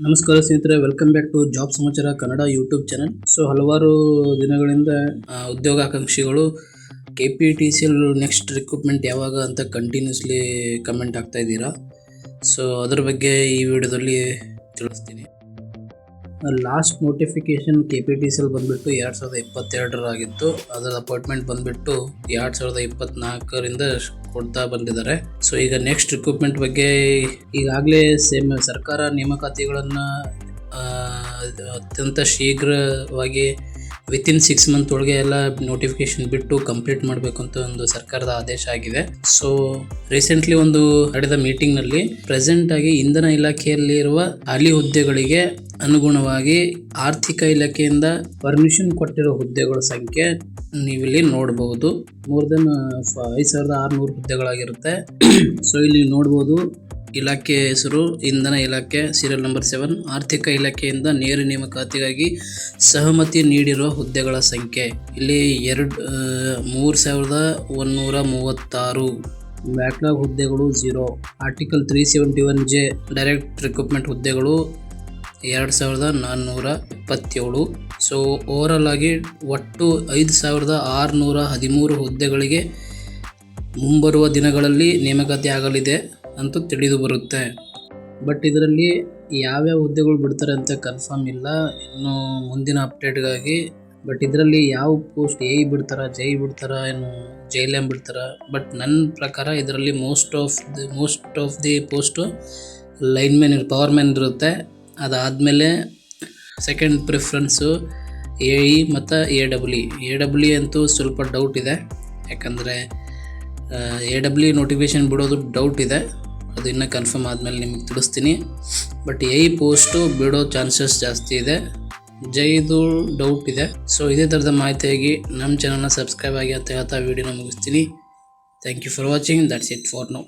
ನಮಸ್ಕಾರ ಸ್ನೇಹಿತರೆ, welcome back to job ಸಮಾಚಾರ ಕನ್ನಡ ಯೂಟ್ಯೂಬ್ ಚಾನಲ್. ಸೊ ಹಲವಾರು ದಿನಗಳಿಂದ ಉದ್ಯೋಗಾಕಾಂಕ್ಷಿಗಳು KPTCL ನೆಕ್ಸ್ಟ್ ರಿಕ್ರೂಟ್ಮೆಂಟ್ ಯಾವಾಗ ಅಂತ ಕಂಟಿನ್ಯೂಸ್ಲಿ ಕಮೆಂಟ್ ಆಗ್ತಾ ಇದ್ದೀರಾ. ಸೊ ಅದ್ರ ಬಗ್ಗೆ ಈ ವಿಡಿಯೋದಲ್ಲಿ ತಿಳಿಸ್ತೀನಿ. ಲಾಸ್ಟ್ ನೋಟಿಫಿಕೇಶನ್ KPTCL ಬಂದುಬಿಟ್ಟು 2022 ಅದರ ಅಪಾಯಿಂಟ್ಮೆಂಟ್ ಬಂದುಬಿಟ್ಟು 2024ರಿಂದ ಕೊಡ್ತಾ ಬಂದಿದ್ದಾರೆ. ಸೊ ಈಗ ನೆಕ್ಸ್ಟ್ ರಿಕ್ರೂಟ್ಮೆಂಟ್ ಬಗ್ಗೆ ಈಗಾಗಲೇ ಸರ್ಕಾರ ನೇಮಕಾತಿಗಳನ್ನು ಅತ್ಯಂತ ಶೀಘ್ರವಾಗಿ ವಿತಿನ್ 6 ಮಂತ್ ಒಳಗೆ ಎಲ್ಲ ನೋಟಿಫಿಕೇಶನ್ ಬಿಟ್ಟು ಕಂಪ್ಲೀಟ್ ಮಾಡಬೇಕು ಅಂತ ಒಂದು ಸರ್ಕಾರದ ಆದೇಶ ಆಗಿದೆ. ಸೊ ರೀಸೆಂಟ್ಲಿ ಒಂದು ನಡೆದ ಮೀಟಿಂಗ್ನಲ್ಲಿ ಪ್ರೆಸೆಂಟ್ ಆಗಿ ಇಂಧನ ಇಲಾಖೆಯಲ್ಲಿ ಇರುವ ಖಾಲಿ ಹುದ್ದೆಗಳಿಗೆ ಅನುಗುಣವಾಗಿ ಆರ್ಥಿಕ ಇಲಾಖೆಯಿಂದ ಪರ್ಮಿಷನ್ ಕೊಟ್ಟಿರೋ ಹುದ್ದೆಗಳ ಸಂಖ್ಯೆ ನೀವಿಲ್ಲಿ ನೋಡಬಹುದು. More than 5600 ಹುದ್ದೆಗಳಾಗಿರುತ್ತೆ. ಸೊ ಇಲ್ಲಿ ನೋಡಬಹುದು ಇಲಾಖೆ ಹೆಸರು ಇಂಧನ ಇಲಾಖೆ, ಸೀರಿಯಲ್ ನಂಬರ್ 7. ಆರ್ಥಿಕ ಇಲಾಖೆಯಿಂದ ನೇರ ನೇಮಕಾತಿಗಾಗಿ ಸಹಮತಿ ನೀಡಿರುವ ಹುದ್ದೆಗಳ ಸಂಖ್ಯೆ ಇಲ್ಲಿ 3136. ಬ್ಯಾಕ್ಲಾಗ್ ಹುದ್ದೆಗಳು 0. ಆರ್ಟಿಕಲ್ 371J ಡೈರೆಕ್ಟ್ ರಿಕ್ರೂಟ್ಮೆಂಟ್ ಹುದ್ದೆಗಳು 2427. ಸೊ ಓವರಾಲ್ ಆಗಿ ಒಟ್ಟು 5613 ಹುದ್ದೆಗಳಿಗೆ ಮುಂಬರುವ ದಿನಗಳಲ್ಲಿ ನೇಮಕಾತಿ ಆಗಲಿದೆ ಅಂತ ತಿಳಿದು ಬರುತ್ತೆ. ಬಟ್ ಇದರಲ್ಲಿ ಯಾವ್ಯಾವ ಹುದ್ದೆಗಳು ಬಿಡ್ತಾರೆ ಅಂತ ಕನ್ಫರ್ಮ್ ಇಲ್ಲ, ಇನ್ನು ಮುಂದಿನ ಅಪ್ಡೇಟ್ಗಾಗಿ. ಬಟ್ ಇದರಲ್ಲಿ ಯಾವ ಪೋಸ್ಟ್ ಬಿಡ್ತಾರ, ಬಿಡ್ತಾರ, ಏನು JLM ಬಿಡ್ತಾರ. ಬಟ್ ನನ್ನ ಪ್ರಕಾರ ಇದರಲ್ಲಿ most of the post linemen power man ಇರುತ್ತೆ. ಅದಾದಮೇಲೆ ಸೆಕೆಂಡ್ ಪ್ರಿಫರೆನ್ಸು AE ಮತ್ತು AWE ಅಂತೂ ಸ್ವಲ್ಪ ಡೌಟ್ ಇದೆ. ಯಾಕಂದರೆ AWE ನೋಟಿಫಿಕೇಶನ್ ಬಿಡೋದು ಡೌಟ್ ಇದೆ. ಅದು ಇನ್ನೂ ಕನ್ಫರ್ಮ್ ಆದಮೇಲೆ ನಿಮಗೆ ತಿಳಿಸ್ತೀನಿ. ಬಟ್ AE ಪೋಸ್ಟು ಬಿಡೋ ಚಾನ್ಸಸ್ ಜಾಸ್ತಿ ಇದೆ. JEದು ಡೌಟ್ ಇದೆ. ಸೊ ಇದೇ ಥರದ ಮಾಹಿತಿಯಾಗಿ ನಮ್ಮ ಚಾನಲ್ನ ಸಬ್ಸ್ಕ್ರೈಬ್ ಆಗಿ ಅಂತ ಹೇಳ್ತಾ ವಿಡಿಯೋನ ಮುಗಿಸ್ತೀನಿ. Thank you for watching. That's it for now.